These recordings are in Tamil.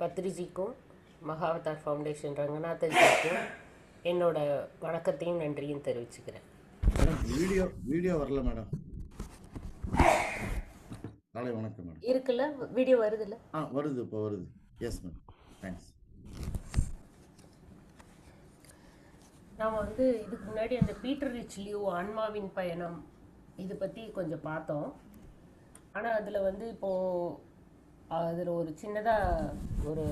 பத்ரிஜிக்கும் மகாவதார் ஃபவுண்டேஷன் ரங்கநாதஜிக்கும் என்னோட வணக்கத்தையும் நன்றியும் தெரிவிச்சுக்கிறேன். வீடியோ வரல மேடம். காலை வணக்கம் மேடம். இருக்குல்ல, வீடியோ வருதுல்ல? வருது, இப்போ வருது. Yes ma'am, thanks. நாம் இதுக்கு முன்னாடி அந்த பீட்டர் ரிச்லியோ ஆன்மாவின் பயணம் இது பற்றி கொஞ்சம் பார்த்தோம். ஆனால் அதில் இப்போது அதில் ஒரு சின்னதாக ஒரு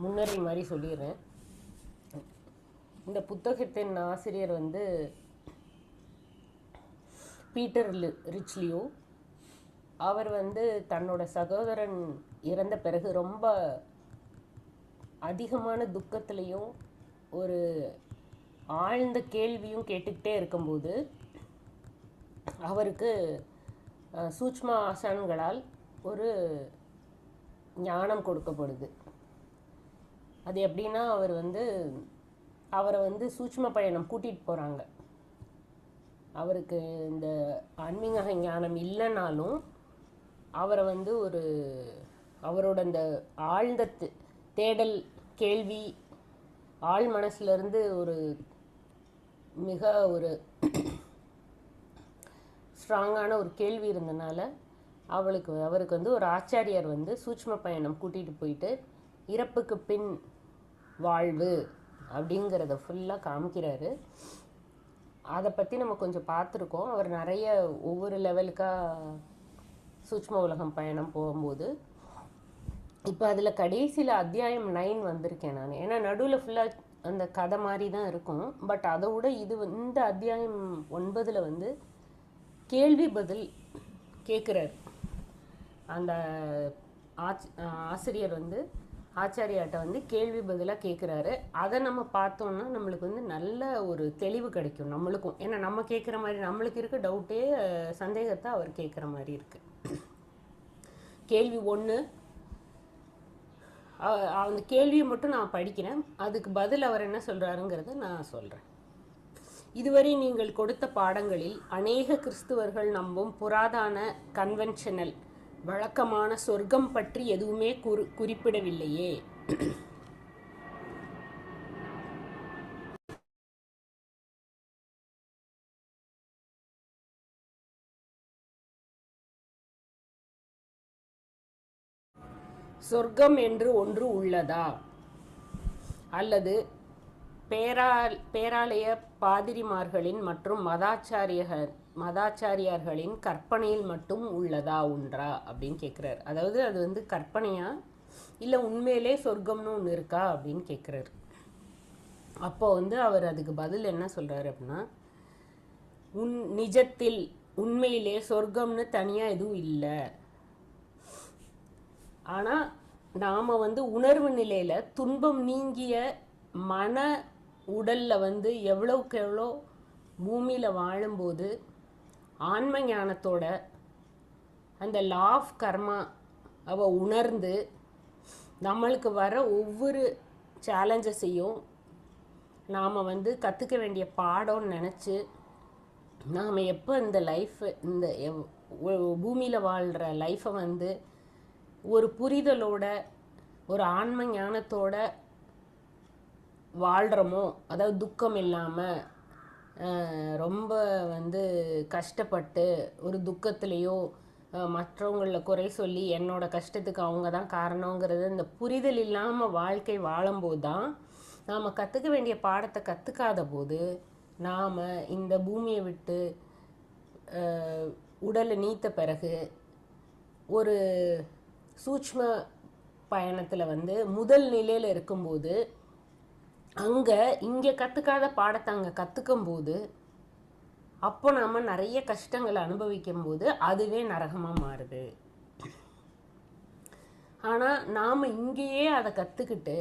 முன்னுரை மாதிரி சொல்லிடுறேன். இந்த புத்தகத்தின் ஆசிரியர் பீட்டர் ரிச்லியோ. அவர் தன்னோட சகோதரன் இறந்த பிறகு ரொம்ப அதிகமான துக்கத்திலையும் ஒரு ஆழ்ந்த கேள்வியும் கேட்டுக்கிட்டே இருக்கும்போது அவருக்கு சூட்ச்ம ஆசான்களால் ஒரு ஞானம் கொடுக்கப்படுது. அது எப்படின்னா, அவரை சூட்ச்ம பயணம் கூட்டிகிட்டு போகிறாங்க. அவருக்கு இந்த ஆன்மீக ஞானம் இல்லைனாலும் அவரை ஒரு அவரோட அந்த ஆழ்ந்த தேடல் கேள்வி ஆழ் மனசுலேருந்து ஒரு மிக ஒரு ஸ்ட்ராங்கான ஒரு கேள்வி இருந்தனால அவருக்கு ஒரு ஆச்சாரியார் சூட்ச்ம பயணம் கூட்டிகிட்டு போயிட்டு இறப்புக்கு பின் வாழ்வு அப்படிங்கிறத ஃபுல்லாக காமிக்கிறாரு. அதை பற்றி நம்ம கொஞ்சம் பார்த்துருக்கோம். அவர் நிறைய ஒவ்வொரு லெவலுக்காக சூட்ச்ம உலகம் பயணம் போகும்போது இப்போ அதில் கடைசியில் அத்தியாயம் 9 வந்திருக்கேன் நான். ஏன்னா நடுவில் ஃபுல்லாக அந்த கதை மாதிரி தான் இருக்கும். பட் அதை விட இந்த அத்தியாயம் 9 கேள்வி பதில் கேட்குறாரு. அந்த ஆசிரியர் ஆச்சாரியாட்ட கேள்வி பதிலாக கேட்குறாரு. அதை நம்ம பார்த்தோன்னா நம்மளுக்கு நல்ல ஒரு தெளிவு கிடைக்கும் நம்மளுக்கும். ஏன்னா நம்ம கேட்குற மாதிரி நம்மளுக்கு இருக்க டவுட்டே சந்தேகத்தை அவர் கேட்குற மாதிரி இருக்குது. கேள்வி 1, அந்த கேள்வியை மட்டும் நான் படிக்கிறேன். அதுக்கு பதில் அவர் என்ன சொல்கிறாருங்கிறத நான் சொல்கிறேன். இதுவரை நீங்கள் கொடுத்த பாடங்களில் அநேக கிறிஸ்துவர்கள் நம்பும் புராதான கன்வென்ஷனல் வழக்கமான சொர்க்கம் பற்றி எதுவுமே குறிப்பிடவில்லையே. சொர்க்கம் என்று ஒன்று உள்ளதா? அல்லது பேராலய பாதிரிமார்களின் மற்றும் மதாச்சாரியார்களின் கற்பனையில் மட்டும் உள்ளதா ஒன்றா அப்படின்னு கேட்குறாரு. அதாவது அது கற்பனையா இல்லை உண்மையிலே சொர்க்கம்னு ஒன்று இருக்கா அப்படின்னு கேட்குறாரு. அப்போ அவர் அதுக்கு பதில் என்ன சொல்கிறாரு அப்படின்னா, நிஜத்தில் உண்மையிலே சொர்க்கம்னு தனியாக எதுவும் இல்லை. ஆனால் நாம் உணர்வு நிலையில் துன்பம் நீங்கிய மன உடலில் எவ்வளோக்கு எவ்வளோ பூமியில் வாழும்போது ஆன்ம ஞானத்தோட அந்த லா ஆஃப் கர்மா உணர்ந்து நம்மளுக்கு வர ஒவ்வொரு சேலஞ்சஸையும் நாம் கற்றுக்க வேண்டிய பாடம்னு நினச்சி நாம் எப்போ இந்த லைஃப் இந்த பூமியில் வாழ்கிற லைஃப்பை ஒரு புரிதலோட ஒரு ஆன்ம ஞானத்தோட வாழ்கிறோமோ, அதாவது துக்கம் இல்லாமல் ரொம்ப கஷ்டப்பட்டு ஒரு துக்கத்துலேயோ மற்றவங்களில் குறை சொல்லி என்னோட கஷ்டத்துக்கு அவங்க தான் காரணங்கிறது இந்த புரிதல் இல்லாமல் வாழ்க்கை வாழும்போது தான் நாம் கற்றுக்க வேண்டிய பாடத்தை கற்றுக்காத போது நாம் இந்த பூமியை விட்டு உடலை நீத்த பிறகு ஒரு சூட்ச்ம பயணத்தில் முதல் நிலையில் இருக்கும்போது இங்கே கற்றுக்காத பாடத்தை அங்கே கற்றுக்கும்போது அப்போ நாம் நிறைய கஷ்டங்களை அனுபவிக்கும் போது அதுவே நரகமாக மாறுது. ஆனால் நாம் இங்கேயே அதை கற்றுக்கிட்டு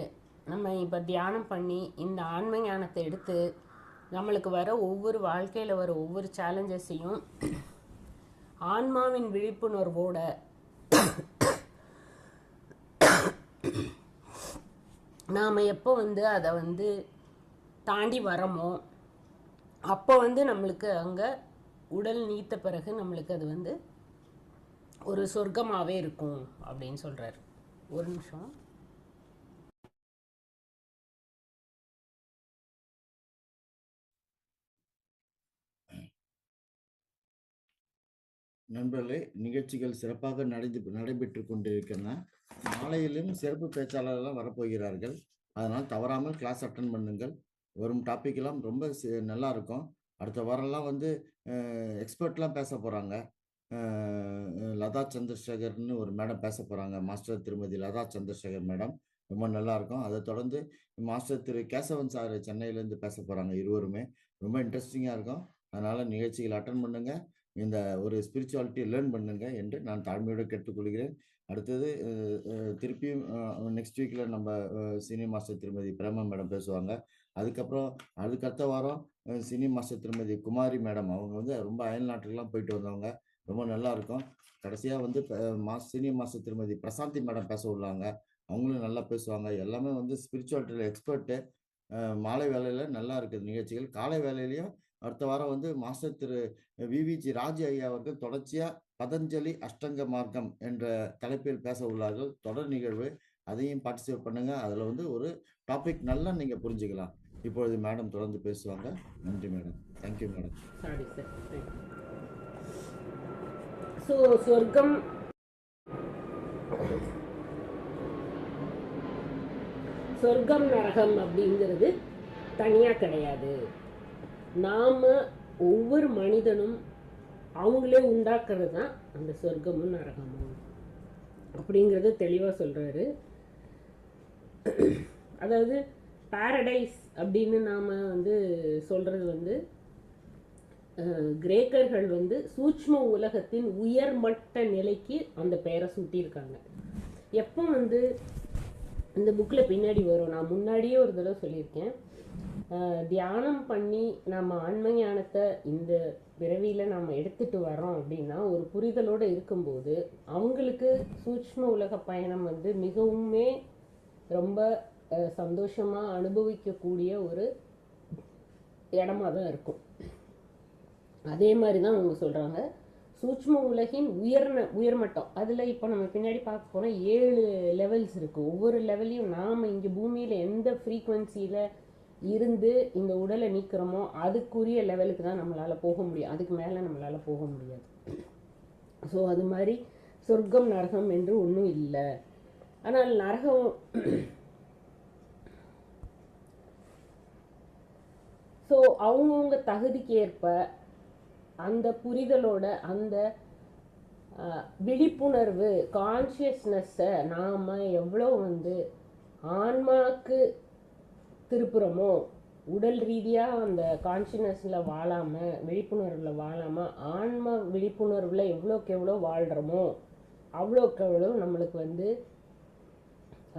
நம்ம இப்போ தியானம் பண்ணி இந்த ஆன்ம ஞானத்தை எடுத்து நம்மளுக்கு வர ஒவ்வொரு வாழ்க்கையில் வர ஒவ்வொரு சேலஞ்சஸையும் ஆன்மாவின் விழிப்புணர்வோட நாம் எப்போ அதை தாண்டி வரமோ அப்போ நம்மளுக்கு அங்கே உடல் நீத்த பிறகு நம்மளுக்கு அது ஒரு சொர்க்கமாகவே இருக்கும் அப்படின்னு சொல்கிறார். ஒரு நிமிஷம். நண்பர்களே, நிகழ்ச்சிகள் சிறப்பாக நடைபெற்று கொண்டிருக்கின்றன. நாளையிலும் சிறப்பு பேச்சாளர்கள்லாம் வரப்போகிறார்கள். அதனால் தவறாமல் கிளாஸ் அட்டன் பண்ணுங்கள். வரும் டாபிக் எல்லாம் ரொம்ப நல்லா இருக்கும். அடுத்த வாரம்லாம் வந்து எக்ஸ்பர்ட்லாம் பேச போறாங்க. லதா சந்திரசேகர்னு ஒரு மேடம் பேச போறாங்க. மாஸ்டர் திருமதி லதா சந்திரசேகர் மேடம் ரொம்ப நல்லா இருக்கும். அதை தொடர்ந்து மாஸ்டர் திரு கேசவன் சார் சென்னையிலேருந்து பேச போறாங்க. இருவருமே ரொம்ப இன்ட்ரெஸ்டிங்கா இருக்கும். அதனால நிகழ்ச்சிகள் அட்டன் பண்ணுங்க. இந்த ஒரு ஸ்பிரிச்சுவாலிட்டி லேர்ன் பண்ணுங்க என்று நான் தாழ்மையோடு கேட்டுக்கொள்கிறேன். அடுத்தது திருப்பியும் நெக்ஸ்ட் வீக்ல நம்ம சீனியர் மாஸ்டர் திருமதி பிரேமா மேடம் பேசுவாங்க. அதுக்கப்புறம் அதுக்கடுத்த வாரம் சீனியர் மாஸ்டர் திருமதி குமாரி மேடம், அவங்க வந்து ரொம்ப அயல் நாட்டுக்கெல்லாம் போயிட்டு வந்தவங்க. ரொம்ப நல்லா இருக்கும். கடைசியா வந்து சீனியர் மாஸ்டர் திருமதி பிரசாந்தி மேடம் பேச உள்ளாங்க. அவங்களும் நல்லா பேசுவாங்க. எல்லாமே வந்து ஸ்பிரிச்சுவாலிட்டியில எக்ஸ்பர்ட்டு. மாலை வேலையில நல்லா இருக்குது நிகழ்ச்சிகள். காலை வேலையிலையும் அடுத்த வாரம் வந்து மாஸ்டர் திரு விவிஜி ராஜ் ஐயா அவர்கள் தொடர்ச்சியா பதஞ்சலி அஷ்டங்க மார்க்கம் என்ற தலைப்பில் பேச உள்ளார்கள். தொடர் நிகழ்வு, அதையும் பார்ட்டிசிபேட் பண்ணுங்க. அதுல வந்து ஒரு டாபிக் நல்லா நீங்க புரிஞ்சுக்கலாம். இப்பொழுது மேடம் தொடர்ந்து பேசுவாங்க. நன்றி madam. Thank you madam. Sorry sir. So சொர்க்கம் சொர்க்கம் நரகம் அப்படிங்கிறது தனியாக கிடையாது. நாம் ஒவ்வொரு மனிதனும் அவங்களே உண்டாக்குறது தான் அந்த சொர்க்கமும் நரகமும் அப்படிங்கிறது தெளிவாக சொல்கிறாரு. அதாவது பாரடைஸ் அப்படின்னு நாம் வந்து சொல்கிறது வந்து கிரேக்கர்கள் வந்து சூட்ச்ம உலகத்தின் உயர்மட்ட நிலைக்கு அந்த பெயரை சூட்டியிருக்காங்க. எப்போ வந்து இந்த புக்கில் பின்னாடி வரும், நான் முன்னாடியே ஒரு தடவை சொல்லியிருக்கேன், தியானம் பண்ணி நம்ம ஆன்ம ஞானத்தை இந்த பிறவியில் நம்ம எடுத்துகிட்டு வரோம் அப்படின்னா ஒரு புரிதலோடு இருக்கும்போது அவங்களுக்கு சூட்ச்ம உலக பயணம் வந்து மிகவுமே ரொம்ப சந்தோஷமாக அனுபவிக்கக்கூடிய ஒரு இடமா தான் இருக்கும். அதே மாதிரி தான் அவங்க சொல்கிறாங்க சூட்ச்ம உலகின் உயர்மட்டம். அதில் இப்போ நம்ம பின்னாடி பார்க்க போனால் 7 லெவல்ஸ் இருக்குது. ஒவ்வொரு லெவலையும் நாம் இங்கே பூமியில் எந்த ஃப்ரீக்குவென்சியில் இருந்து இந்த உடலை நீக்கிறோமோ அதுக்குரிய லெவலுக்கு தான் நம்மளால் போக முடியும். அதுக்கு மேலே நம்மளால் போக முடியாது. ஸோ அது மாதிரி சொர்க்கம் நரகம் என்று ஒன்றும் இல்லை. ஆனால் நரகம் ஸோ அவங்கவுங்க தகுதிக்கு ஏற்ப அந்த புரிதலோட அந்த விழிப்புணர்வு கான்ஷியஸ்னஸை நாம் எவ்வளோ வந்து ஆன்மாவுக்கு திருப்புறமோ, உடல் ரீதியாக அந்த கான்ஷியஸ்னஸில் வாழாமல் விழிப்புணர்வில் வாழாமல் ஆன்ம விழிப்புணர்வில் எவ்வளோக்கு எவ்வளோ வாழ்கிறோமோ அவ்வளோக்கு எவ்வளோ நம்மளுக்கு வந்து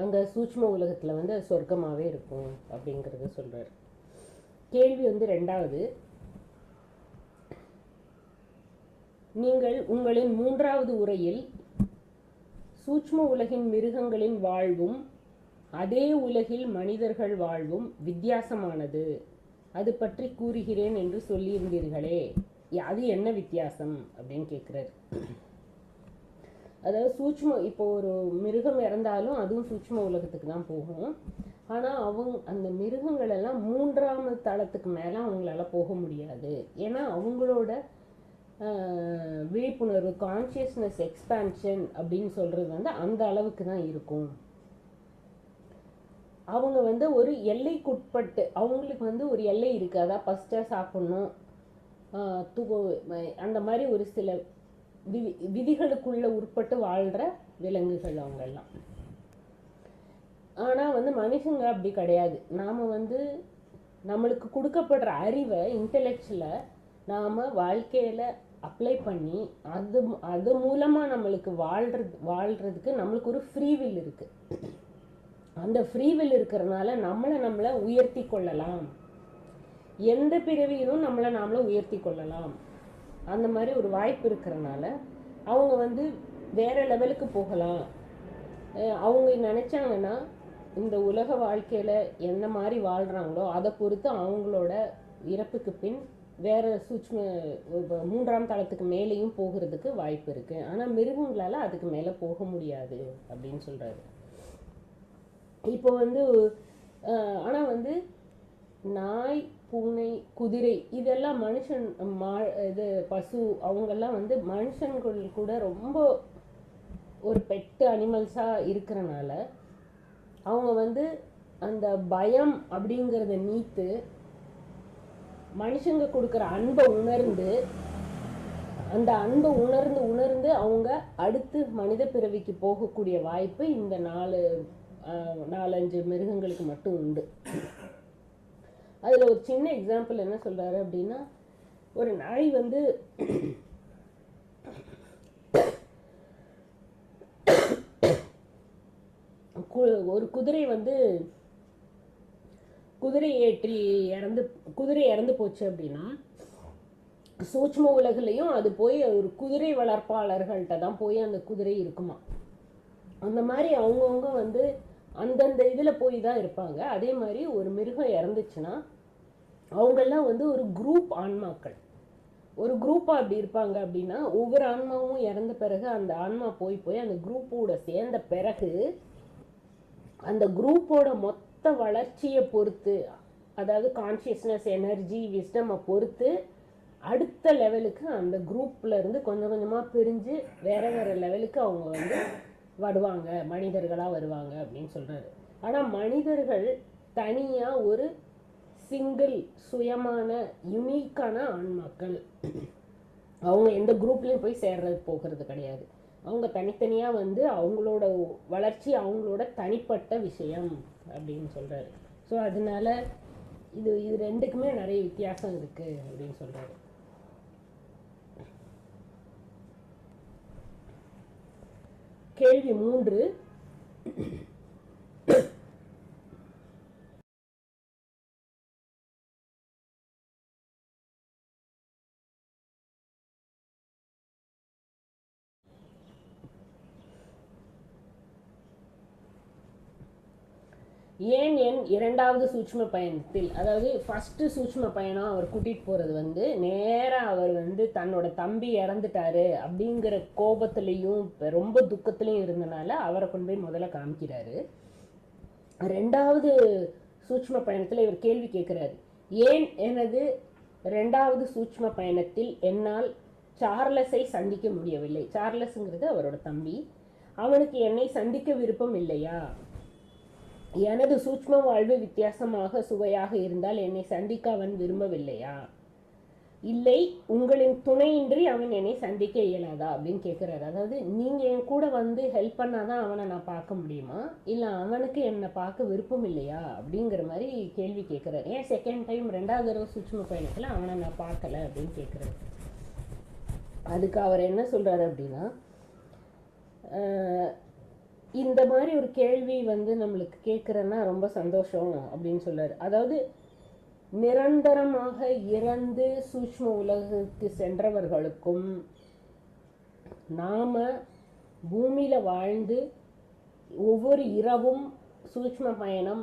அங்கே சூட்ச்ம உலகத்தில் வந்து சொர்க்கமாகவே இருக்கும் அப்படிங்கிறத சொல்கிறார். கேள்வி வந்து 2வது, நீங்கள் உங்களின் 3வது உரையில் சூட்ச்ம உலகின் மிருகங்களின் வாழ்வும் அதே உலகில் மனிதர்கள் வாழ்வும் வித்தியாசமானது, அது பற்றி கூறுகிறேன் என்று சொல்லியிருந்தீர்களே, அது என்ன வித்தியாசம் அப்படின்னு கேட்குறாரு. அதாவது இப்போ ஒரு மிருகம் இறந்தாலும் அதுவும் சூட்ச்ம உலகத்துக்கு தான் போகும். ஆனால் அந்த மிருகங்கள் எல்லாம் 3வது தளத்துக்கு மேலே அவங்களால போக முடியாது. ஏன்னா அவங்களோட விழிப்புணர்வு கான்ஷியஸ்னஸ் எக்ஸ்பான்ஷன் அப்படின்னு சொல்கிறது வந்து அந்த அளவுக்கு தான் இருக்கும். அவங்க வந்து ஒரு எல்லைக்குட்பட்டு அவங்களுக்கு வந்து ஒரு எல்லை இருக்குது. அதான் ஃபஸ்ட்டாக சாப்பிட்ணும், அந்த மாதிரி ஒரு சில விதிகளுக்குள்ள உட்பட்டு வாழ்கிற விலங்குகள் அவங்கெல்லாம். ஆனால் வந்து மனுஷங்க அப்படி கிடையாது. நாம் வந்து நம்மளுக்கு கொடுக்கப்படுற அறிவை இன்டெலெக்சுவலை நாம் வாழ்க்கையில் அப்ளை பண்ணி அது மூலமாக நம்மளுக்கு வாழ்கிறதுக்கு நம்மளுக்கு ஒரு ஃப்ரீவில் இருக்குது. அந்த ஃப்ரீவில் இருக்கிறனால நம்மளை உயர்த்தி கொள்ளலாம். எந்த பிறவியிலும் நாமளை உயர்த்தி கொள்ளலாம். அந்த மாதிரி ஒரு வாய்ப்பு இருக்கிறனால அவங்க வந்து வேறு லெவலுக்கு போகலாம். அவங்க நினச்சாங்கன்னா இந்த உலக வாழ்க்கையில் என்ன மாதிரி வாழ்கிறாங்களோ அதை பொறுத்து அவங்களோட இறப்புக்கு பின் வேறு சூட்ச்ம 3ஆம் தளத்துக்கு மேலேயும் போகிறதுக்கு வாய்ப்பு இருக்குது. ஆனால் மிருகங்களால் அதுக்கு மேலே போக முடியாது அப்படின்னு சொல்கிறாரு. இப்போ வந்து ஆனால் வந்து நாய், பூனை, குதிரை இதெல்லாம் மனுஷன் இது பசு அவங்கெல்லாம் வந்து மனுஷன்கள் கூட ரொம்ப ஒரு பெட்டு அனிமல்ஸாக இருக்கிறனால அவங்க வந்து அந்த பயம் அப்படிங்கிறத நீத்து மனுஷங்க கொடுக்குற அன்பை உணர்ந்து அந்த அன்பை உணர்ந்து உணர்ந்து அவங்க அடுத்து மனித பிறவிக்கு போகக்கூடிய வாய்ப்பு இந்த 4-5 மிருகங்களுக்கு மட்டும் உண்டு. அதில் ஒரு சின்ன எக்ஸாம்பிள் என்ன சொல்கிறாரு அப்படின்னா, ஒரு நாய் வந்து ஒரு குதிரை வந்து குதிரை இறந்து போச்சு அப்படின்னா சூட்ச்ம உலகிலையும் அது போய் ஒரு குதிரை வளர்ப்பாளர்கள்ட்ட தான் போய் அந்த குதிரை இருக்குமா. அந்த மாதிரி அவங்கவுங்க வந்து அந்தந்த இதில் போய் தான் இருப்பாங்க. அதே மாதிரி ஒரு மிருகம் இறந்துச்சுன்னா அவங்கெல்லாம் வந்து ஒரு குரூப் ஆன்மாக்கள், ஒரு குரூப்பாக அப்படி இருப்பாங்க. அப்படின்னா ஒவ்வொரு ஆன்மாவும் இறந்த பிறகு அந்த ஆன்மா போய் அந்த குரூப்போட சேர்ந்த பிறகு அந்த குரூப்போட மொத்த வளர்ச்சியை பொறுத்து, அதாவது கான்ஷியஸ்னஸ், எனர்ஜி, விஸ்டமை பொறுத்து அடுத்த லெவலுக்கு அந்த குரூப்ல இருந்து கொஞ்சம் கொஞ்சமாக பிரிஞ்சு வேற வேற லெவலுக்கு அவங்க வந்து வருவாங்க, மனிதர்களாக வருவாங்க அப்படின்னு சொல்றாரு. ஆனால் மனிதர்கள் தனியாக ஒரு சிங்கிள் சுயமான யுனிக்கான ஆன்மாக்கள். அவங்க எந்த குரூப்லேயும் போய் போகிறது கிடையாது. அவங்க தனித்தனியாக வந்து அவங்களோட வளர்ச்சி அவங்களோட தனிப்பட்ட விஷயம் அப்படின்னு சொல்கிறாரு. ஸோ அதனால இது ரெண்டுக்குமே நிறைய வித்தியாசம் இருக்குது அப்படின்னு சொல்கிறாரு. கேள்வி 3. ஏன் என் 2வது சூட்ச்ம பயணத்தில், அதாவது ஃபஸ்ட்டு சூட்ச்ம பயணம் அவர் கூட்டிகிட்டு போகிறது வந்து நேராக அவர் வந்து தன்னோட தம்பி இறந்துட்டாரு அப்படிங்கிற கோபத்துலேயும் ரொம்ப துக்கத்துலேயும் இருந்தனால அவரை கொண்டு போய் முதல்ல காமிக்கிறாரு. 2வது சூட்ச்ம பயணத்தில் இவர் கேள்வி கேட்குறாரு, ஏன் எனது 2வது சூட்ச்ம பயணத்தில் என்னால் சார்லஸை சந்திக்க முடியவில்லை. சார்லஸுங்கிறது அவரோட தம்பி. அவனுக்கு என்னை சந்திக்க விருப்பம் இல்லையா? எனது சூட்ச்ம வாழ்வு வித்தியாசமாக சுவையாக இருந்தால் என்னை சந்திக்க அவன் விரும்பவில்லையா? இல்லை, உங்களின் துணையின்றி அவன் என்னை சந்திக்க இயலாதா அப்படின்னு கேட்குறாரு. அதாவது நீங்கள் என் கூட வந்து ஹெல்ப் பண்ணாதான் அவனை நான் பார்க்க முடியுமா, இல்லை அவனுக்கு என்னை பார்க்க விருப்பம் இல்லையா அப்படிங்கிற மாதிரி கேள்வி கேட்குறாரு. ஏன் செகண்ட் டைம் 2வது தடவை சூட்ச்ம பயணத்தில் அவனை நான் பார்க்கல அப்படின்னு கேட்குறாரு. அதுக்கு அவர் என்ன சொல்கிறாரு அப்படின்னா, இந்த மாதிரி ஒரு கேள்வி வந்து நம்மளுக்கு கேட்குறேன்னா ரொம்ப சந்தோஷம் அப்படின்னு சொல்றாரு. அதாவது நிரந்தரமாக இறந்து சூட்ச்ம உலகுக்கு சென்றவர்களுக்கும் நாம பூமியில வாழ்ந்து ஒவ்வொரு இரவும் சூட்ச்ம பயணம்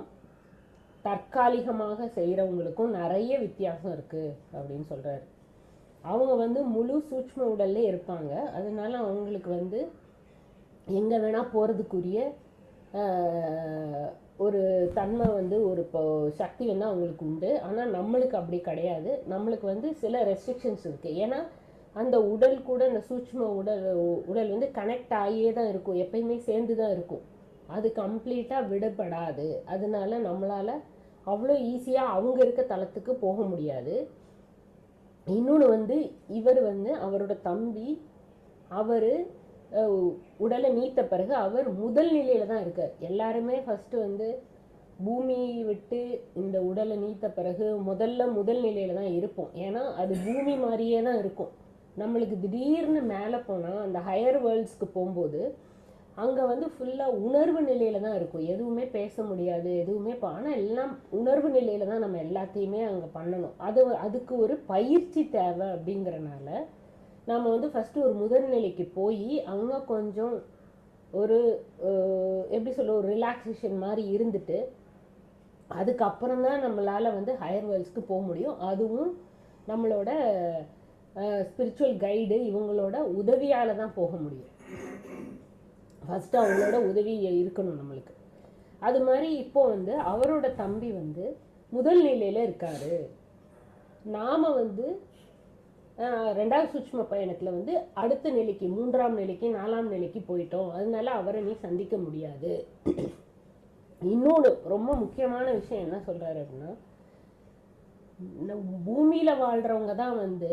தற்காலிகமாக செய்கிறவங்களுக்கும் நிறைய வித்தியாசம் இருக்கு அப்படின்னு சொல்றாரு. அவங்க வந்து முழு சூட்ச்ம உடல்ல இருப்பாங்க. அதனால அவங்களுக்கு வந்து எங்கே வேணால் போகிறதுக்குரிய ஒரு தன்மை வந்து ஒரு சக்தி வந்து அவங்களுக்கு உண்டு. ஆனால் நம்மளுக்கு அப்படி கிடையாது. நம்மளுக்கு வந்து சில ரெஸ்ட்ரிக்ஷன்ஸ் இருக்குது. ஏன்னா அந்த உடல் கூட அந்த சூட்ச்ம உடல் வந்து கனெக்ட் ஆகியே தான் இருக்கும், எப்பயுமே சேர்ந்து தான் இருக்கும். அது கம்ப்ளீட்டாக விடுபடாது. அதனால நம்மளால் அவ்வளோ ஈஸியாக அவங்க இருக்க தளத்துக்கு போக முடியாது. இன்னொன்று வந்து இவர் வந்து அவரோட தம்பி, அவர் உடலை நீத்த பிறகு அவர் முதல் நிலையில தான் இருக்கார். எல்லாருமே ஃபர்ஸ்ட் வந்து பூமியை விட்டு இந்த உடலை நீத்த பிறகு முதல் நிலையில தான் இருப்போம். ஏன்னா அது பூமி மாதிரியே தான் இருக்கும். நம்மளுக்கு திடீர்னு மேலே போனால் அந்த ஹையர் வேர்ல்ட்ஸ்க்கு போகும்போது அங்கே வந்து ஃபுல்லாக உணர்வு நிலையில தான் இருக்கும். எதுவுமே பேச முடியாது, எதுவுமே. ஆனால் எல்லாம் உணர்வு நிலையில தான் நம்ம எல்லாத்தையுமே அங்கே பண்ணணும். அதுக்கு ஒரு பயிற்சி தேவை. அப்படிங்கிறனால நாம் வந்து ஃபஸ்ட்டு ஒரு முதல்நிலைக்கு போய் அங்கே கொஞ்சம் ஒரு எப்படி சொல்ல, ஒரு ரிலாக்ஸேஷன் மாதிரி இருந்துட்டு அதுக்கப்புறம் தான் நம்மளால் வந்து ஹையர் வேர்ல்ட்ஸ்க்கு போக முடியும். அதுவும் நம்மளோட ஸ்பிரிச்சுவல் கைடு இவங்களோட உதவியால் தான் போக முடியும். ஃபஸ்ட்டு அவங்களோட உதவி இருக்கணும் நம்மளுக்கு. அது மாதிரி இப்போ வந்து அவரோட தம்பி வந்து முதல் நிலையில இருக்காரு. நாம வந்து ரெண்டாவது சூட்சும பயணத்துல வந்து அடுத்த நிலைக்கு 3ஆம் நிலைக்கு 4ஆம் நிலைக்கு போயிட்டோம், அதனால அவரை நீ சந்திக்க முடியாது. இன்னொன்று ரொம்ப முக்கியமான விஷயம் என்ன சொல்றாரு அப்படின்னா, பூமியில வாழ்றவங்க தான் வந்து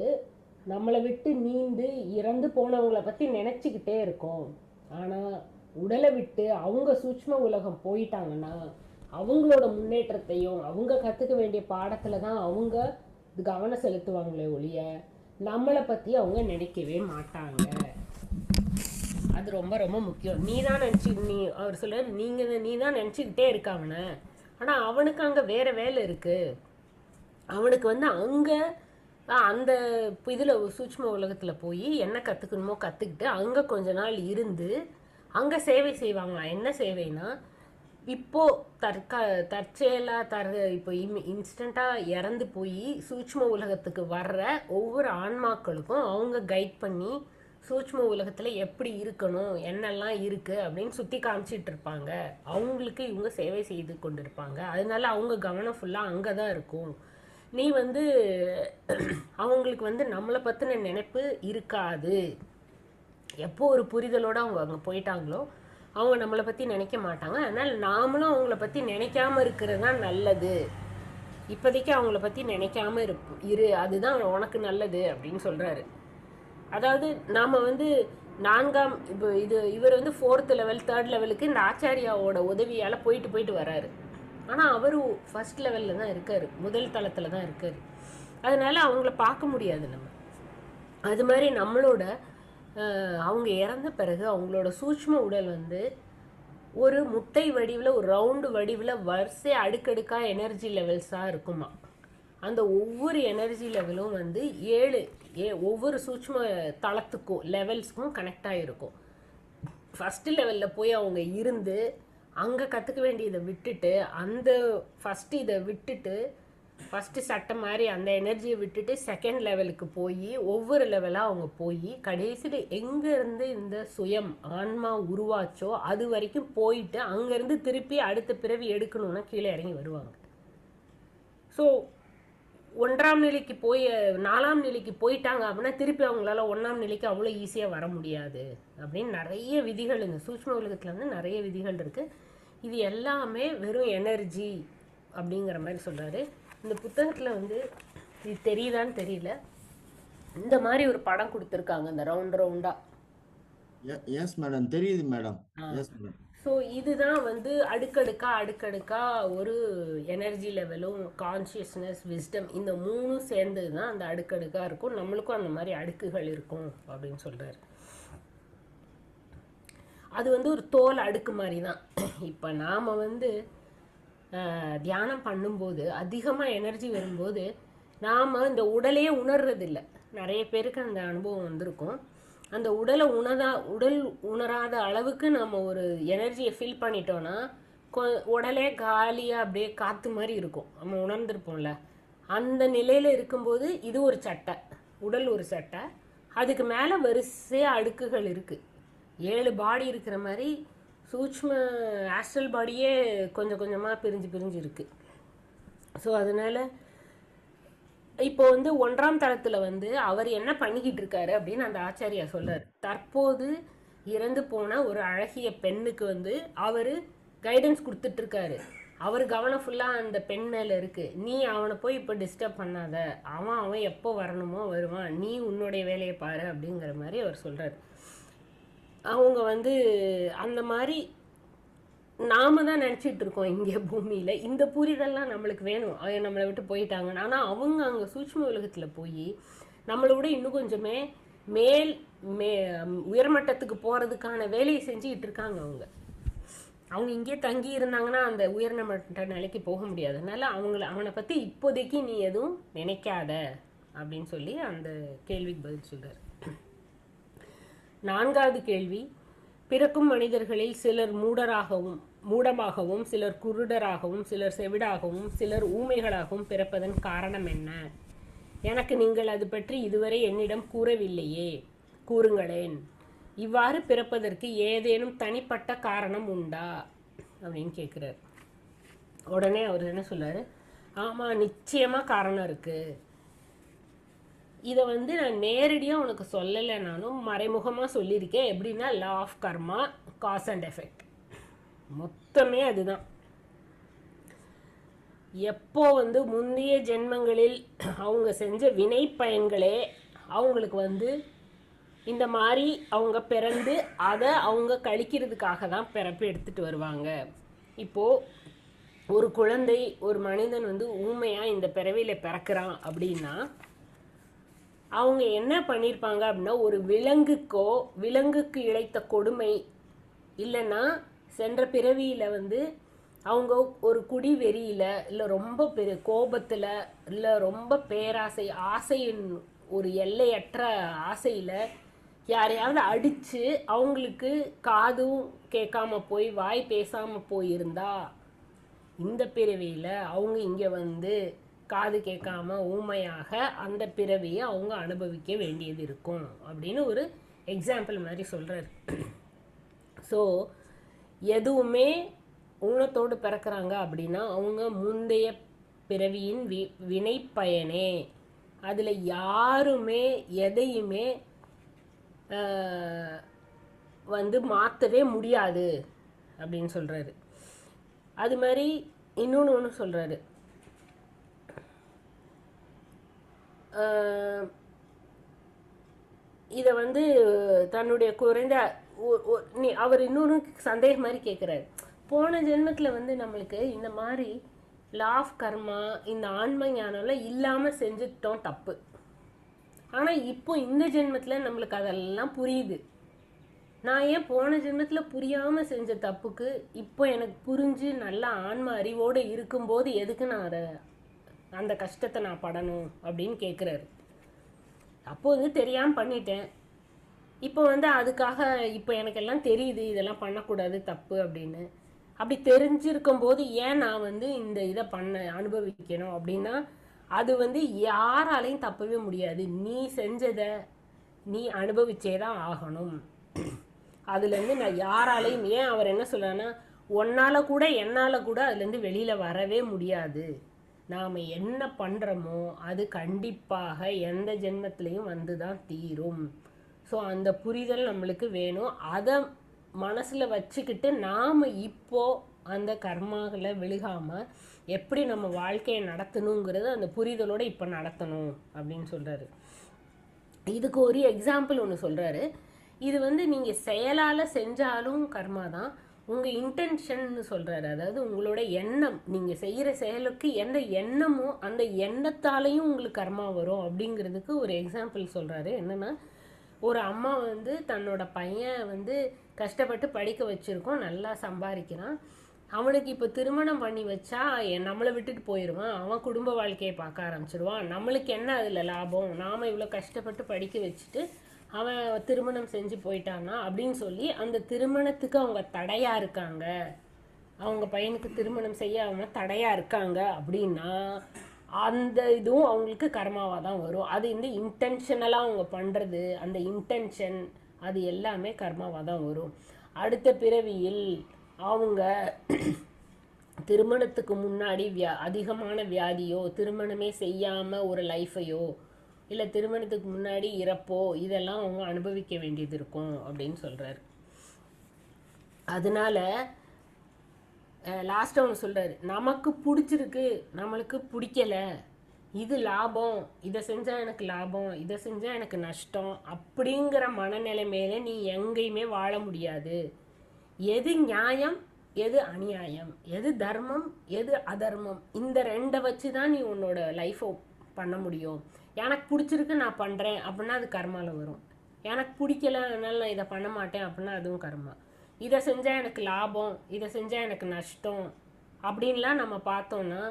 நம்மளை விட்டு நீந்து இறந்து போனவங்களை பத்தி நினைச்சுக்கிட்டே இருக்கோம். ஆனா உடலை விட்டு அவங்க சூட்சும உலகம் போயிட்டாங்கன்னா அவங்களோட முன்னேற்றத்தையும் அவங்க கத்துக்க வேண்டிய பாடத்துல தான் அவங்க கவனம் செலுத்துவாங்களே ஒழிய நம்மளை பத்தி அவங்க நினைக்கவே மாட்டாங்க. அது ரொம்ப ரொம்ப முக்கியம். நீ தான் அவர் சொல்றாரு, நீ தான் நினைச்சுக்கிட்டே இருக்காவன, ஆனா அவனுக்கு அங்க வேற வேலை இருக்கு. அவனுக்கு வந்து அங்க அந்த இதுல சூட்சும உலகத்துல போய் என்ன கத்துக்கணுமோ கத்துக்கிட்டு அங்க கொஞ்ச நாள் இருந்து அங்க சேவை செய்வாங்களாம். என்ன சேவைனா, இப்போ தற்செயலா இப்போ இன்ஸ்டண்டா இறந்து போய் சூட்சும உலகத்துக்கு வர்ற ஒவ்வொரு ஆன்மாக்களுக்கும் அவங்க கைட் பண்ணி சூட்சும உலகத்துல எப்படி இருக்கணும், என்னெல்லாம் இருக்கு அப்படின்னு சுத்தி காமிச்சிட்டு இருப்பாங்க. அவங்களுக்கு இவங்க சேவை செய்து கொண்டிருப்பாங்க. அதனால அவங்க கவனம் ஃபுல்லா அங்கதான் இருக்கும். நீ வந்து அவங்களுக்கு வந்து நம்மளை பத்தின நினைப்பு இருக்காது. எப்போ ஒரு புரிதலோட அவங்க அங்க போயிட்டாங்களோ அவங்க நம்மளை பத்தி நினைக்க மாட்டாங்க. அதனால நாமளும் அவங்கள பத்தி நினைக்காம இருக்கிறது தான் நல்லது. இப்போதைக்கு அவங்கள பத்தி நினைக்காம இரு, அதுதான் உனக்கு நல்லது அப்படின்னு சொல்றாரு. அதாவது நாம வந்து இப்போ இவர் வந்து 4th லெவல் 3rd லெவலுக்கு இந்த ஆச்சாரியாவோட உதவியால போயிட்டு வராரு. ஆனா அவரு ஃபர்ஸ்ட் லெவல்ல தான் இருக்காரு, முதல் தளத்துல தான் இருக்காரு. அதனால அவங்கள பார்க்க முடியாது நம்ம. அது மாதிரி நம்மளோட அவங்க இறந்த பிறகு அவங்களோட சூட்சும உடல் வந்து ஒரு முட்டை வடிவில், ஒரு ரவுண்டு வடிவில் வரிசை அடுக்கடுக்கா எனர்ஜி லெவல்ஸாக இருக்குமா. அந்த ஒவ்வொரு எனர்ஜி லெவலும் வந்து ஒவ்வொரு சூட்சும தளத்துக்கும் லெவல்ஸ்க்கும் கனெக்ட் ஆகிருக்கும். ஃபஸ்ட்டு லெவலில் போய் அவங்க இருந்து அங்கே கற்றுக்க வேண்டியதை விட்டுட்டு ஃபஸ்ட்டு சட்டை மாதிரி அந்த எனர்ஜியை விட்டுட்டு செகண்ட் லெவலுக்கு போய் ஒவ்வொரு லெவலாக அவங்க போய் கடைசியில் எங்கேருந்து இந்த சுயம் ஆன்மா உருவாச்சோ அது வரைக்கும் போயிட்டு அங்கேருந்து திருப்பி அடுத்த பிறவி எடுக்கணும்னா கீழே இறங்கி வருவாங்க. ஸோ 1ஆம் நிலைக்கு 4ஆம் நிலைக்கு போயிட்டாங்க அப்படின்னா திருப்பி அவங்களால 1ஆம் நிலைக்கு அவ்வளோ ஈஸியாக வர முடியாது அப்படின்னு நிறைய விதிகள் இந்த சூட்சும உலகத்தில் வந்து நிறைய விதிகள் இருக்குது. இது எல்லாமே வெறும் எனர்ஜி அப்படிங்கிற மாதிரி சொல்கிறாரு. இந்த புத்தகத்தில் வந்து இது தெரியுதான்னு தெரியல, இந்த மாதிரி ஒரு படம் கொடுத்துருக்காங்க, இந்த ரவுண்டா. எஸ் மேடம், தெரியுது மேடம். ஸோ இதுதான் வந்து அடுக்கடுக்கா ஒரு எனர்ஜி லெவலும் கான்சியஸ்னஸ் விஸ்டம் இந்த 3ம் சேர்ந்தது தான் அந்த அடுக்கடுக்கா இருக்கும். நம்மளுக்கும் அந்த மாதிரி அடுக்குகள் இருக்கும் அப்படின்னு சொல்றாரு. அது வந்து ஒரு தோல் அடுக்கு மாதிரி தான். இப்போ நாம் வந்து தியானம் பண்ணும்போது அதிகமாக எனர்ஜி வரும்போது நாம் இந்த உடலையே உணர்றதில்லை. நிறைய பேருக்கு அந்த அனுபவம் வந்திருக்கும். அந்த உடல் உணராத அளவுக்கு நம்ம ஒரு எனர்ஜியை ஃபில் பண்ணிட்டோன்னா உடலே காலியாக அப்படியே காற்று மாதிரி இருக்கும். நம்ம உணர்ந்திருப்போம்ல, அந்த நிலையில் இருக்கும்போது இது ஒரு சட்டை, உடல் ஒரு சட்டை, அதுக்கு மேலே வரிசையாக அடுக்குகள் இருக்குது. 7 பாடி இருக்கிற மாதிரி சூட்ச்ம ஆஸ்ட்ரல் பாடியே கொஞ்சம் கொஞ்சமாக பிரிஞ்சு இருக்குது. ஸோ அதனால் இப்போ வந்து 1ஆம் தளத்தில் வந்து அவர் என்ன பண்ணிக்கிட்டு இருக்காரு அப்படின்னு அந்த ஆச்சாரியா சொல்றாரு. தற்போது இறந்து போன ஒரு அழகிய பெண்ணுக்கு வந்து அவர் கைடன்ஸ் கொடுத்துட்டு இருக்காரு. அவர் கவனம் ஃபுல்லாக அந்த பெண் மேலே இருக்கு. நீ அவனை போய் இப்போ டிஸ்டர்ப் பண்ணாத, அவன் எப்போ வரணுமோ வருவான், நீ உன்னுடைய வேலையை பாரு அப்படிங்கிற மாதிரி அவர் சொல்றாரு. அவங்க வந்து அந்த மாதிரி நாம தான் நினச்சிட்டு இருக்கோம் இங்கே பூமியில். இந்த புரிதெல்லாம் நம்மளுக்கு வேணும், நம்மளை விட்டு போயிட்டாங்கன்னு. ஆனால் அவங்க அங்கே சூட்ச்ம உலகத்தில் போய் நம்மளை விட இன்னும் கொஞ்சமே உயர்மட்டத்துக்கு போகிறதுக்கான வேலையை செஞ்சுக்கிட்டு இருக்காங்க. அவங்க இங்கே தங்கி இருந்தாங்கன்னா அந்த உயர்மட்ட நிலைக்கு போக முடியாது. அதனால அவனை பற்றி இப்போதைக்கு நீ எதுவும் நினைக்காத அப்படின்னு சொல்லி அந்த கேள்விக்கு பதில் சொல்கிறார். 4வது கேள்வி, பிறக்கும் மனிதர்களில் சிலர் மூடமாகவும் சிலர் குருடராகவும் சிலர் செவிடாகவும் சிலர் ஊமைகளாகவும் பிறப்பதன் காரணம் என்ன? எனக்கு நீங்கள் அது பற்றி இதுவரை என்னிடம் கூறவில்லையே, கூறுங்களேன். இவ்வாறு பிறப்பதற்கு ஏதேனும் தனிப்பட்ட காரணம் உண்டா? அப்படின்னு கேட்குறாரு. உடனே அவர் என்ன சொல்றாரு, ஆமாம் நிச்சயமாக காரணம் இருக்குது. இதை வந்து நான் நேரடியாக உனக்கு சொல்லலைனாலும் மறைமுகமாக சொல்லியிருக்கேன். எப்படின்னா law of karma, cause and effect, மொத்தமே அதுதான். எப்போ வந்து முந்தைய ஜென்மங்களில் அவங்க செஞ்ச வினை பயன்களே அவங்களுக்கு வந்து இந்த மாதிரி அவங்க பிறந்து அதை அவங்க கழிக்கிறதுக்காக தான் பிறப்பு எடுத்துகிட்டு வருவாங்க. இப்போது ஒரு குழந்தை, ஒரு மனிதன் வந்து ஊமையாக இந்த பிறவியில் பிறக்கிறான் அப்படின்னா அவங்க என்ன பண்ணியிருப்பாங்க அப்படின்னா, ஒரு விலங்குக்கு இழைத்த கொடுமை, இல்லைன்னா சென்ற பிறவியில் வந்து அவங்க ஒரு குடி வெறியில், இல்லை ரொம்ப பெரிய கோபத்தில், இல்லை ரொம்ப பேராசை, ஆசையின் ஒரு எல்லையற்ற ஆசையில் யாரையாவது அடித்து அவங்களுக்கு காதும் கேட்காம போய் வாய் பேசாமல் போயிருந்தா இந்த பிறவியில் அவங்க இங்கே வந்து காது கேட்காம ஊமையாக அந்த பிறவியை அவங்க அனுபவிக்க வேண்டியது இருக்கும் அப்படின்னு ஒரு எக்ஸாம்பிள் மாதிரி சொல்கிறார். ஸோ எதுவுமே ஊனத்தோடு பிறக்கிறாங்க அப்படின்னா அவங்க முந்தைய பிறவியின் வினை பயனே. அதில் யாருமே எதையுமே வந்து மாற்றவே முடியாது அப்படின்னு சொல்கிறாரு. அது மாதிரி இன்னொன்று சொல்கிறாரு, இதை வந்து தன்னுடைய குறைந்த அவர் இன்னொன்று சந்தேகம் மாதிரி கேட்குறாரு. போன ஜென்மத்தில் வந்து நம்மளுக்கு இந்த மாதிரி லா ஆஃப் கர்மா, இந்த ஆன்ம ஞானம்லாம் இல்லாமல் செஞ்சுட்டோம் தப்பு. ஆனால் இப்போ இந்த ஜென்மத்தில் நம்மளுக்கு அதெல்லாம் புரியுது. நான் ஏன் போன ஜென்மத்தில் புரியாமல் செஞ்ச தப்புக்கு இப்போ எனக்கு புரிஞ்சு நல்ல ஆன்ம அறிவோடு இருக்கும்போது எதுக்கு நான் அந்த கஷ்டத்தை நான் படணும் அப்படின்னு கேட்குறாரு. அப்போது தெரியாமல் பண்ணிட்டேன், இப்போ வந்து அதுக்காக இப்போ எனக்கு எல்லாம் தெரியுது இதெல்லாம் பண்ணக்கூடாது தப்பு அப்படின்னு. அப்படி தெரிஞ்சிருக்கும் போது ஏன் நான் வந்து இந்த இதை அனுபவிக்கணும் அப்படின்னா அது வந்து யாராலையும் தப்பவே முடியாது. நீ செஞ்சதை நீ அனுபவிச்சே தான் ஆகணும். அதுலேருந்து நான் யாராலையும், ஏன் அவர் என்ன சொல்றாருன்னா, ஒன்னால் கூட என்னால் கூட அதுலேருந்து வெளியில் வரவே முடியாது. நாம் என்ன பண்ணுறோமோ அது கண்டிப்பாக எந்த ஜென்மத்திலையும் வந்து தான் தீரும். ஸோ அந்த புரிதல் நம்மளுக்கு வேணும். அதை மனசில் வச்சுக்கிட்டு நாம் இப்போது அந்த கர்மாவில் விழுகாமல் எப்படி நம்ம வாழ்க்கையை நடத்தணுங்கிறது அந்த புரிதலோடு இப்போ நடத்தணும் அப்படின்னு சொல்கிறாரு. இதுக்கு ஒரு எக்ஸாம்பிள் ஒன்று சொல்கிறாரு. இது வந்து நீங்கள் செயலால் செஞ்சாலும் கர்மா தான், உங்கள் இன்டென்ஷன்னு சொல்கிறாரு. அதாவது உங்களோட எண்ணம், நீங்கள் செய்கிற செயலுக்கு எந்த எண்ணமோ அந்த எண்ணத்தாலையும் உங்களுக்கு கர்மா வரும் அப்படிங்கிறதுக்கு ஒரு எக்ஸாம்பிள் சொல்கிறாரு. என்னென்னா, ஒரு அம்மா வந்து தன்னோட பையன் வந்து கஷ்டப்பட்டு படிக்க வச்சுருக்கோம், நல்லா சம்பாதிக்கிறான். அவனுக்கு இப்போ திருமணம் பண்ணி வச்சா நம்மளை விட்டுட்டு போயிடுவான், அவன் குடும்ப வாழ்க்கையை பார்க்க ஆரம்பிச்சிடுவான். நம்மளுக்கு என்ன அதில் லாபம், நாம் இவ்வளோ கஷ்டப்பட்டு படிக்க வச்சுட்டு அவன் திருமணம் செஞ்சு போயிட்டானா அப்படின்னு சொல்லி அந்த திருமணத்துக்கு அவங்க தடையாக இருக்காங்க, அவங்க பையனுக்கு திருமணம் செய்ய அவங்க தடையாக இருக்காங்க அப்படின்னா அந்த இதுவும் அவங்களுக்கு கர்மாவாக தான் வரும். அது இந்த இன்டென்ஷனலாக அவங்க பண்ணுறது, அந்த இன்டென்ஷன் அது எல்லாமே கர்மாவாக தான் வரும். அடுத்த பிறவியில் அவங்க திருமணத்துக்கு முன்னாடி அதிகமான வியாதியோ, திருமணமே செய்யாமல் ஒரு லைஃபையோ, இல்லை திருமணத்துக்கு முன்னாடி இறப்போ, இதெல்லாம் அவங்க அனுபவிக்க வேண்டியது இருக்கும் அப்படின்னு சொல்கிறாரு. அதனால லாஸ்ட்டாக ஒன்று சொல்கிறாரு, நமக்கு பிடிச்சிருக்கு, நம்மளுக்கு பிடிக்கலை, இது லாபம், இதை செஞ்சால் எனக்கு லாபம், இதை செஞ்சால் எனக்கு நஷ்டம் அப்படிங்கிற மனநிலைமையில நீ எங்கேயுமே வாழ முடியாது. எது நியாயம், எது அநியாயம், எது தர்மம், எது அதர்மம், இந்த ரெண்டை வச்சு தான் நீ உன்னோட லைஃப்பை பண்ண முடியும். எனக்கு பிடிச்சிருக்கு நான் பண்ணுறேன் அப்படின்னா அது கர்மாவில் வரும். எனக்கு பிடிக்கல அதனால நான் இதை பண்ண மாட்டேன் அப்படின்னா அதுவும் கர்மா. இதை செஞ்சால் எனக்கு லாபம், இதை செஞ்சால் எனக்கு நஷ்டம் அப்படின்லாம் நம்ம பார்த்தோன்னா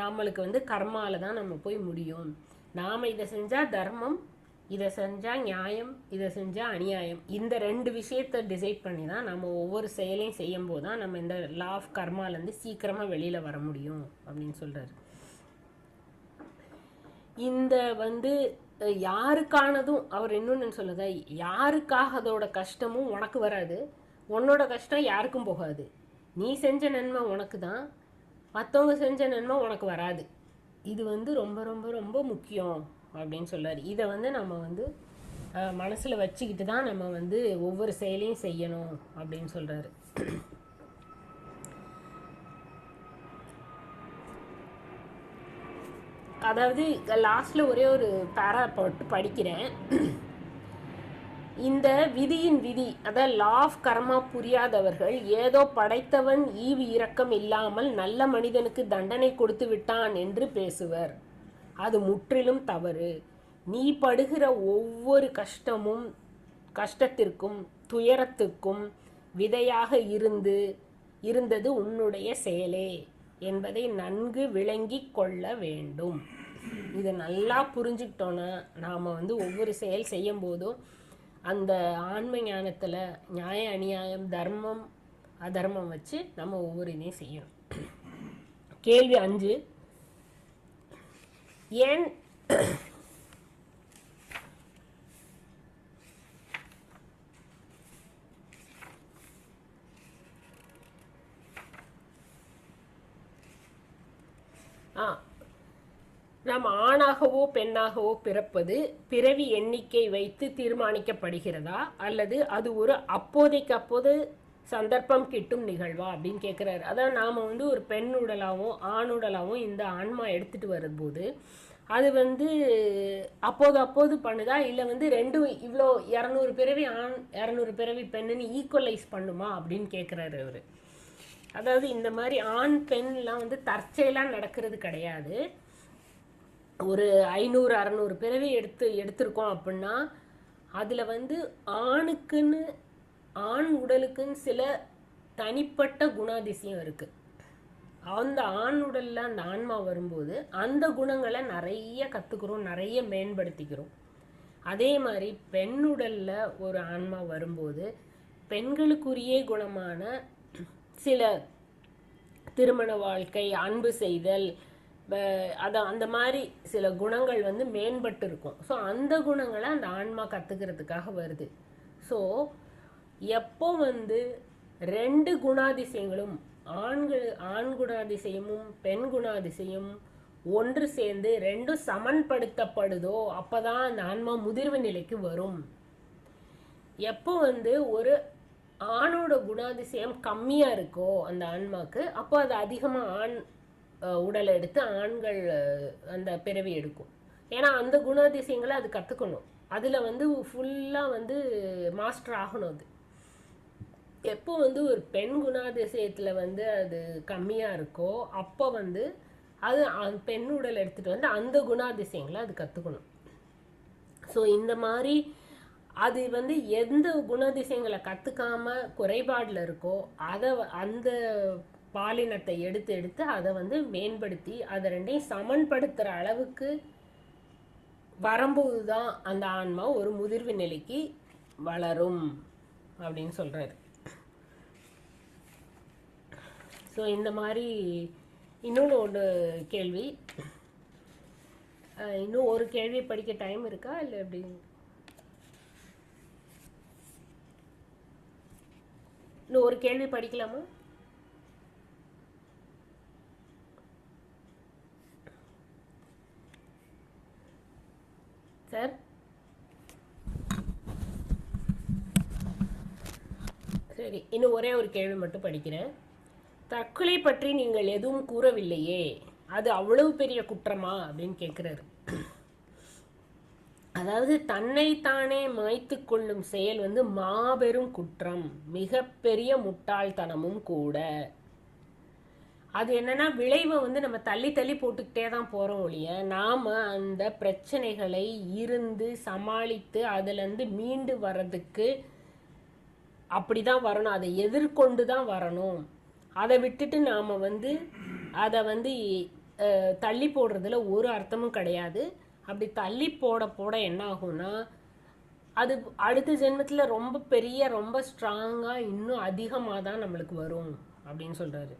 நம்மளுக்கு வந்து கர்மாவில் தான் நம்ம போய் முடியும். நாம் இதை செஞ்சால் தர்மம், இதை செஞ்சால் நியாயம், இதை செஞ்சால் அநியாயம், இந்த ரெண்டு விஷயத்தை டிசைட் பண்ணி தான் நம்ம ஒவ்வொரு செயலையும் செய்யும் போது தான் நம்ம இந்த லா ஆஃப் கர்மாலேருந்து சீக்கிரமாக வெளியில் வர முடியும் அப்படின்னு சொல்கிறாரு. இந்த வந்து யாருக்கானதும் அவர் இன்னொன்று சொல்லுத, யாருக்காக அதோட கஷ்டமும் உனக்கு வராது, உன்னோட கஷ்டம் யாருக்கும் போகாது. நீ செஞ்ச நன்மை உனக்கு தான், மற்றவங்க செஞ்ச நன்மை உனக்கு வராது. இது வந்து ரொம்ப ரொம்ப ரொம்ப முக்கியம் அப்படின்னு சொல்றாரு. இதை வந்து நம்ம வந்து மனசில் வச்சுக்கிட்டு தான் நம்ம வந்து ஒவ்வொரு செயலையும் செய்யணும் அப்படின்னு சொல்கிறாரு. அதாவது லாஸ்ட்டில் ஒரே ஒரு பேரா போட்டு படிக்கிறேன். இந்த விதியின் விதி, அதாவது லா ஆஃப் கர்மா புரியாதவர்கள் ஏதோ படைத்தவன் ஈவு இரக்கம் இல்லாமல் நல்ல மனிதனுக்கு தண்டனை கொடுத்து விட்டான் என்று பேசுவர். அது முற்றிலும் தவறு. நீ படுகிற ஒவ்வொரு கஷ்டத்திற்கும் துயரத்துக்கும் விதையாக இருந்தது உன்னுடைய செயலே என்பதை நன்கு விளங்கி கொள்ள வேண்டும். இதை நல்லா புரிஞ்சுக்கிட்டோன்னா நாம் வந்து ஒவ்வொரு செயல் செய்யும் போதும் அந்த ஆன்ம ஞானத்தில் நியாய அநியாயம் தர்மம் அதர்மம் வச்சு நம்ம ஒவ்வொரு இதையும் செய்யணும். கேள்வி 5. ஏன் நாம் ஆணாகவோ பெண்ணாகவோ பிறப்பது பிறவி எண்ணிக்கை வைத்து தீர்மானிக்கப்படுகிறதா, அல்லது அது ஒரு அப்போது சந்தர்ப்பம் கிட்டும் நிகழ்வா அப்படின்னு கேட்குறாரு. அதான் நாம் வந்து ஒரு பெண் உடலாகவும் ஆண் உடலாகவும் இந்த ஆன்மா எடுத்துகிட்டு வரும்போது அது வந்து அப்போது பண்ணுதா, இல்லை வந்து ரெண்டும் இவ்வளோ 200 பிறவி ஆண் 200 பிறவி பெண்ணுன்னு ஈக்குவலைஸ் பண்ணுமா அப்படின்னு கேட்குறாரு அவர். அதாவது இந்த மாதிரி ஆண் பெண்லாம் வந்து தற்செயலாக நடக்கிறது கிடையாது. ஒரு 500-600 பிறவி எடுத்திருக்கோம் அப்படின்னா அதில் வந்து ஆண் உடலுக்குன்னு சில தனிப்பட்ட குணாதிசயம் இருக்குது. அந்த ஆண் உடலில் அந்த ஆன்மா வரும்போது அந்த குணங்களை நிறைய கற்றுக்குறோம், நிறைய மேம்படுத்திக்கிறோம். அதே மாதிரி பெண் உடலில் ஒரு ஆன்மா வரும்போது பெண்களுக்குரிய குணமான சில திருமண வாழ்க்கை, அன்பு செய்தல், அந்த மாதிரி சில குணங்கள் வந்து மேம்பட்டு இருக்கும். ஸோ அந்த குணங்களை அந்த ஆன்மா கற்றுக்கிறதுக்காக வருது. ஸோ எப்போ வந்து 2 குணாதிசயங்களும் ஆண் குணாதிசயமும் பெண் குணாதிசயம் ஒன்று சேர்ந்து 2 சமன்படுத்தப்படுதோ அப்போதான் அந்த ஆன்மா முதிர்வு நிலைக்கு வரும். எப்போ வந்து ஒரு ஆணோட குணாதிசயம் கம்மியாக இருக்கோ அந்த ஆன்மாக்கு, அப்போ அது அதிகமாக ஆண் உடலை எடுத்து ஆண்கள் அந்த பிறவி எடுக்கும். ஏன்னா அந்த குணாதிசயங்களை அது கற்றுக்கணும், அதில் வந்து ஃபுல்லாக வந்து மாஸ்டர் ஆகணும். அது எப்போ வந்து ஒரு பெண் குணாதிசயத்தில் வந்து அது கம்மியாக இருக்கோ அப்போ வந்து அது பெண் உடல் எடுத்துகிட்டு வந்து அந்த குணாதிசயங்களை அது கற்றுக்கணும். ஸோ இந்த மாதிரி அது வந்து எந்த குணாதிசயங்களை கற்றுக்காம குறைபாடில் இருக்கோ அதை அந்த பாலினத்தை எடுத்து அதை வந்து மேம்படுத்தி அதை 2ஐயும் சமன்படுத்துகிற அளவுக்கு வரும்போது தான் அந்த ஆன்மா ஒரு முதிர்வு நிலைக்கு வளரும் அப்படின்னு சொல்கிறாரு. ஸோ இந்த மாதிரி இன்னொன்று கேள்வி, இன்னும் ஒரு கேள்வி படிக்க டைம் இருக்கா இல்லை எப்படி? இன்னும் ஒரு கேள்வி படிக்கலாமா? சார் சரி, இன்னும் ஒரே ஒரு கேள்வி மட்டும் படிக்கிறேன். தற்கொலை பற்றி நீங்கள் எதுவும் கூறவில்லையே, அது அவ்வளவு பெரிய குற்றமா அப்படின்னு கேட்குறாரு. அதாவது தன்னைத்தானே மாய்த்து கொள்ளும் செயல் வந்து மாபெரும் குற்றம், மிகப்பெரிய முட்டாள்தனமும் கூட. அது என்னன்னா விளைவை வந்து நம்ம தள்ளி போட்டுக்கிட்டே தான் போகிறோம் ஒழிய நாம் அந்த பிரச்சனைகளை இருந்து சமாளித்து அதுலேருந்து மீண்டு வர்றதுக்கு அப்படி தான் வரணும், அதை எதிர்கொண்டு தான் வரணும். அதை விட்டுட்டு நாம் வந்து அதை வந்து தள்ளி போடுறதுல ஒரு அர்த்தமும் கிடையாது. அப்படி தள்ளி போட என்ன ஆகும்னா அது அடுத்த ஜென்மத்தில் ரொம்ப பெரிய ரொம்ப ஸ்ட்ராங்காக இன்னும் அதிகமாக தான் நம்மளுக்கு வரும் அப்படின்னு சொல்கிறாரு.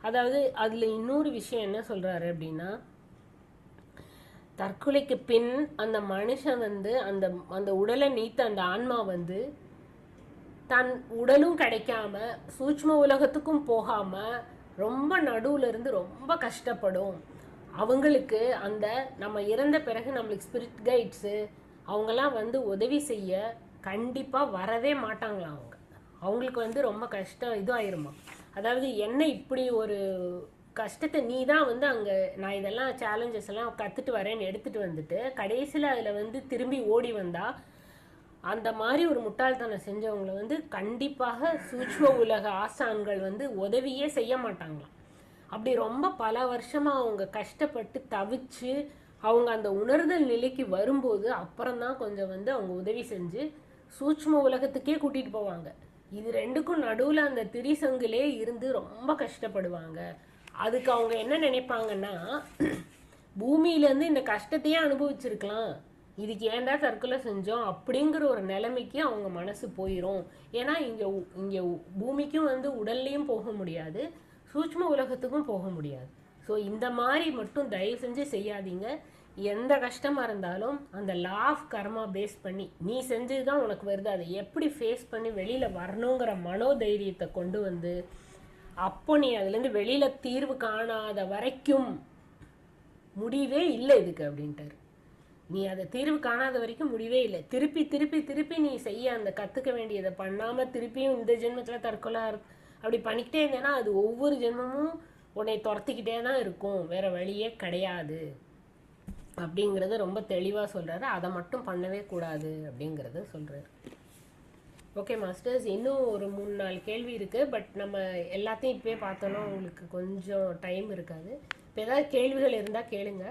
அதாவது அதில் இன்னொரு விஷயம் என்ன சொல்கிறாரு அப்படின்னா, தற்கொலைக்கு பின் அந்த மனுஷன் வந்து அந்த உடலை நீத்த அந்த ஆன்மா வந்து தன் உடலும் கிடைக்காம சூட்ச்ம உலகத்துக்கும் போகாம ரொம்ப நடுவுல இருந்து ரொம்ப கஷ்டப்படும். அவங்களுக்கு அந்த நம்ம இறந்த பிறகு நம்மளுக்கு ஸ்பிரிட் கைட்ஸு அவங்கெல்லாம் வந்து உதவி செய்ய கண்டிப்பாக வரவே மாட்டாங்களாம். அவங்களுக்கு வந்து ரொம்ப கஷ்டம் இதுவாயிருமா. அதாவது என்ன இப்படி ஒரு கஷ்டத்தை நீ தான் வந்து அங்கே நான் இதெல்லாம் சேலஞ்சஸ் எல்லாம் கற்றுட்டு வரேன்னு எடுத்துகிட்டு வந்துட்டு கடைசியில் அதில் வந்து திரும்பி ஓடி வந்தால் அந்த மாதிரி ஒரு முட்டாள்தனம் செஞ்சவங்களை வந்து கண்டிப்பாக சூட்ச்ம உலக ஆசான்கள் வந்து உதவியே செய்ய மாட்டாங்களாம். அப்படி ரொம்ப பல வருஷமாக அவங்க கஷ்டப்பட்டு தவிச்சு அவங்க அந்த உணர்தல் நிலைக்கு வரும்போது அப்புறம்தான் கொஞ்சம் வந்து அவங்க உதவி செஞ்சு சூட்ச்ம உலகத்துக்கே கூட்டிகிட்டு போவாங்க. இது ரெண்டுக்கும் நடுவில் அந்த திரிசங்கிலே இருந்து ரொம்ப கஷ்டப்படுவாங்க. அதுக்கு அவங்க என்ன நினைப்பாங்கன்னா, பூமியிலேருந்து இந்த கஷ்டத்தையே அனுபவிச்சிருக்கலாம், இதுக்கு ஏன்டா தற்கொலை செஞ்சோம் அப்படிங்கிற ஒரு நிலைமைக்கு அவங்க மனசு போயிடும். ஏன்னா இங்கே பூமிக்கும் வந்து உடல்லையும் போக முடியாது, சூட்ச்ம உலகத்துக்கும் போக முடியாது. ஸோ இந்த மாதிரி மட்டும் தயவு செஞ்சு செய்யாதீங்க. எந்த கஷ்டமாக இருந்தாலும் அந்த லா ஆஃப் கர்மா பேஸ் பண்ணி நீ செஞ்சது தான் உனக்கு வருது, அதை எப்படி ஃபேஸ் பண்ணி வெளியில் வரணுங்கிற மனோதைரியத்தை கொண்டு வந்து அப்போ நீ அதுலேருந்து வெளியில் தீர்வு காணாத வரைக்கும் முடிவே இல்லை இதுக்கு அப்படின்ட்டார். நீ அதை தீர்வு காணாத வரைக்கும் முடிவே இல்லை. திருப்பி திருப்பி திருப்பி நீ செய்ய அந்த கற்றுக்க வேண்டியதை பண்ணாமல் திருப்பியும் இந்த ஜென்மத்தில் தற்கொலை அப்படி பண்ணிக்கிட்டே இருந்தேன்னா அது ஒவ்வொரு ஜென்மமும் உன்னை துரத்திக்கிட்டே தான் இருக்கும், வேறு வழியே கிடையாது அப்படிங்கிறத ரொம்ப தெளிவாக சொல்கிறாரு. அதை மட்டும் பண்ணவே கூடாது அப்படிங்கிறத சொல்கிறாரு. ஓகே மாஸ்டர்ஸ், இன்னும் ஒரு 3-4 கேள்வி இருக்குது. பட் நம்ம எல்லாத்தையும் இப்போயே பார்த்தோன்னா உங்களுக்கு கொஞ்சம் டைம் இருக்காது. இப்போ ஏதாவது கேள்விகள் இருந்தால் கேளுங்க.